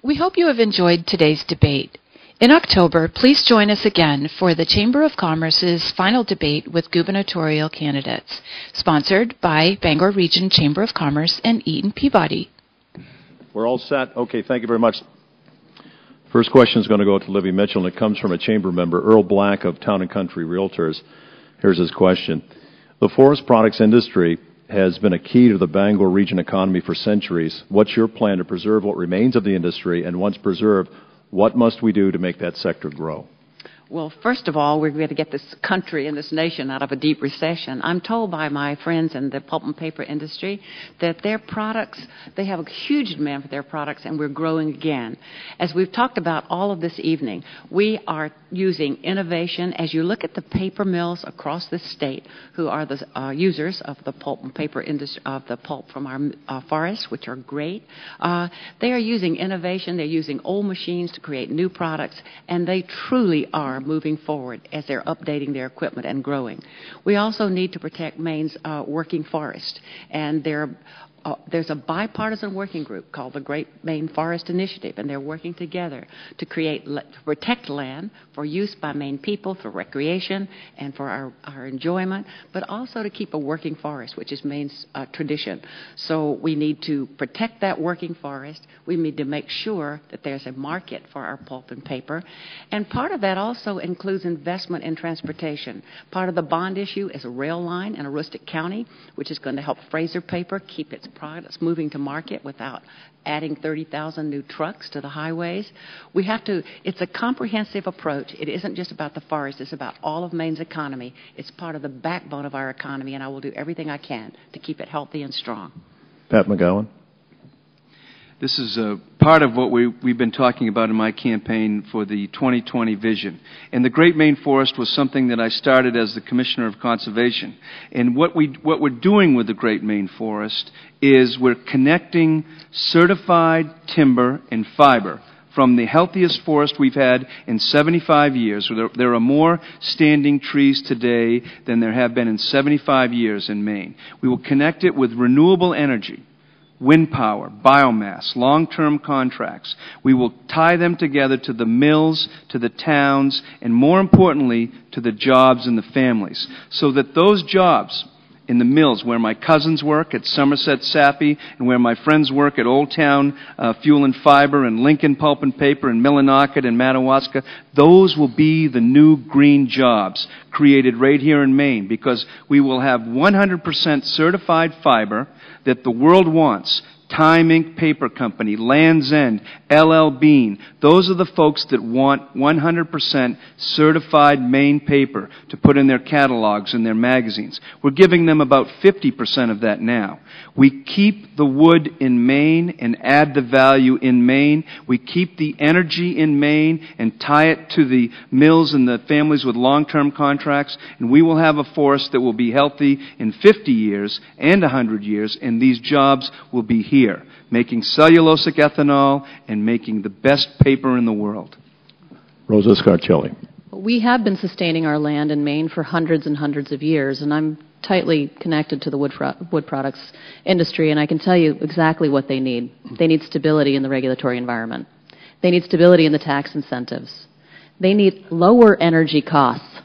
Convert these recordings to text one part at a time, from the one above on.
We hope you have enjoyed today's debate. In October, please join us again for the Chamber of Commerce's final debate with gubernatorial candidates, sponsored by Bangor Region Chamber of Commerce and Eaton Peabody. We're all set. Okay, thank you very much. First question is going to go to Livy Mitchell, and it comes from a chamber member, Earl Black of Town & Country Realtors. Here's his question. The forest products industry has been a key to the Bangor region economy for centuries. What's your plan to preserve what remains of the industry, and once preserved, what must we do to make that sector grow? Well, first of all, we're going to get this country and this nation out of a deep recession. I'm told by my friends in the pulp and paper industry that their products, they have a huge demand for their products, and we're growing again. As we've talked about all of this evening, we are using innovation. As you look at the paper mills across this state who are the users of the pulp and paper industry, of the pulp from our forests, which are great, they are using innovation. They're using old machines to create new products, and they truly are moving forward as they're updating their equipment and growing. We also need to protect Maine's working forest, and there's a bipartisan working group called the Great Maine Forest Initiative, and they're working together to protect land for use by Maine people, for recreation and for our enjoyment, but also to keep a working forest, which is Maine's tradition. So we need to protect that working forest. We need to make sure that there's a market for our pulp and paper. And part of that also includes investment in transportation. Part of the bond issue is a rail line in Aroostook County, which is going to help Fraser Paper keep its products moving to market without adding 30,000 new trucks to the highways. It's a comprehensive approach. It isn't just about the forest. It's about all of Maine's economy. It's part of the backbone of our economy, and I will do everything I can to keep it healthy and strong. Pat McGowan. This is a part of what we've been talking about in my campaign for the 2020 vision. And the Great Maine Forest was something that I started as the Commissioner of Conservation. And what we're doing with the Great Maine Forest is we're connecting certified timber and fiber from the healthiest forest we've had in 75 years. There are more standing trees today than there have been in 75 years in Maine. We will connect it with renewable energy, wind power, biomass, long-term contracts. We will tie them together to the mills, to the towns, and more importantly, to the jobs and the families, so that those jobs in the mills where my cousins work at Somerset Sappy and where my friends work at Old Town Fuel and Fiber and Lincoln Pulp and Paper and Millinocket and Madawaska, those will be the new green jobs created right here in Maine, because we will have 100% certified fiber that the world wants. Time Inc. Paper Company, Land's End, LL Bean. Those are the folks that want 100% certified Maine paper to put in their catalogs and their magazines. We're giving them about 50% of that now. We keep the wood in Maine and add the value in Maine. We keep the energy in Maine and tie it to the mills and the families with long-term contracts, and we will have a forest that will be healthy in 50 years and 100 years, and these jobs will be here, making cellulosic ethanol and making the best paper in the world. Rosa Scarcelli. We have been sustaining our land in Maine for hundreds and hundreds of years, and I'm tightly connected to the wood products industry, and I can tell you exactly what they need. They need stability in the regulatory environment. They need stability in the tax incentives. They need lower energy costs.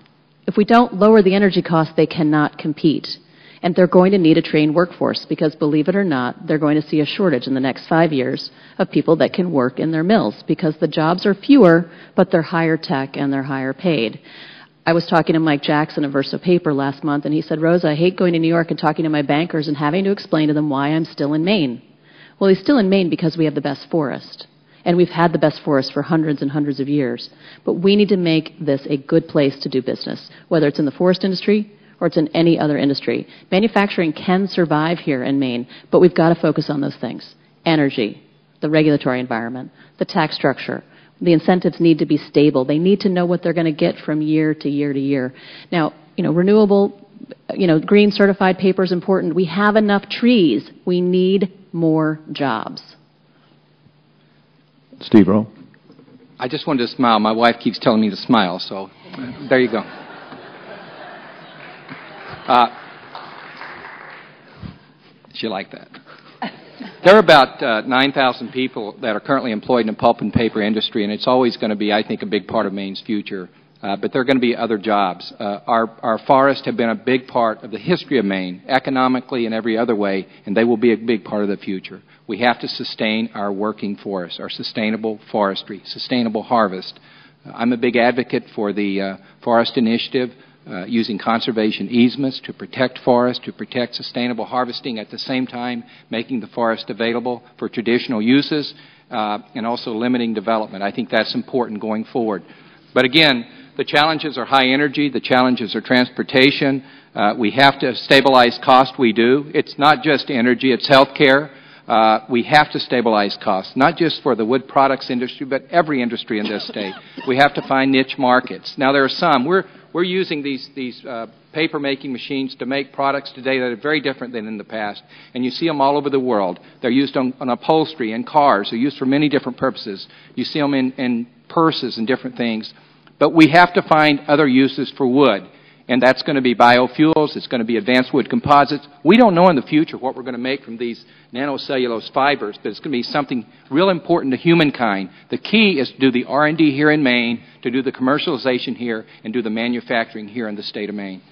If we don't lower the energy costs, they cannot compete. And they're going to need a trained workforce because, believe it or not, they're going to see a shortage in the next 5 years of people that can work in their mills because the jobs are fewer, but they're higher tech and they're higher paid. I was talking to Mike Jackson of Verso Paper last month, and he said, Rosa, I hate going to New York and talking to my bankers and having to explain to them why I'm still in Maine. Well, he's still in Maine because we have the best forest. And we've had the best forest for hundreds and hundreds of years. But we need to make this a good place to do business, whether it's in the forest industry or it's in any other industry. Manufacturing can survive here in Maine, but we've got to focus on those things. Energy, the regulatory environment, the tax structure. The incentives need to be stable. They need to know what they're going to get from year to year to year. Now, renewable, green certified paper is important. We have enough trees. We need more jobs. Steve Rowe. I just wanted to smile. My wife keeps telling me to smile, so there you go. She liked that. There are about 9,000 people that are currently employed in the pulp and paper industry, and it's always going to be, I think, a big part of Maine's future. But there are going to be other jobs. Our forests have been a big part of the history of Maine, economically and every other way, and they will be a big part of the future. We have to sustain our working forests, our sustainable forestry, sustainable harvest. I'm a big advocate for the forest initiative, using conservation easements to protect forests, to protect sustainable harvesting, at the same time making the forest available for traditional uses, and also limiting development. I think that's important going forward. But again, the challenges are high energy, the challenges are transportation. We have to stabilize cost, we do. It's not just energy, it's health care. We have to stabilize costs, not just for the wood products industry, but every industry in this state. We have to find niche markets. Now, there are some. We're using these paper-making machines to make products today that are very different than in the past, and you see them all over the world. They're used on upholstery and cars. They're used for many different purposes. You see them in purses and different things. But we have to find other uses for wood, and that's going to be biofuels. It's going to be advanced wood composites. We don't know in the future what we're going to make from these nanocellulose fibers, but it's going to be something real important to humankind. The key is to do the R&D here in Maine, to do the commercialization here, and do the manufacturing here in the state of Maine.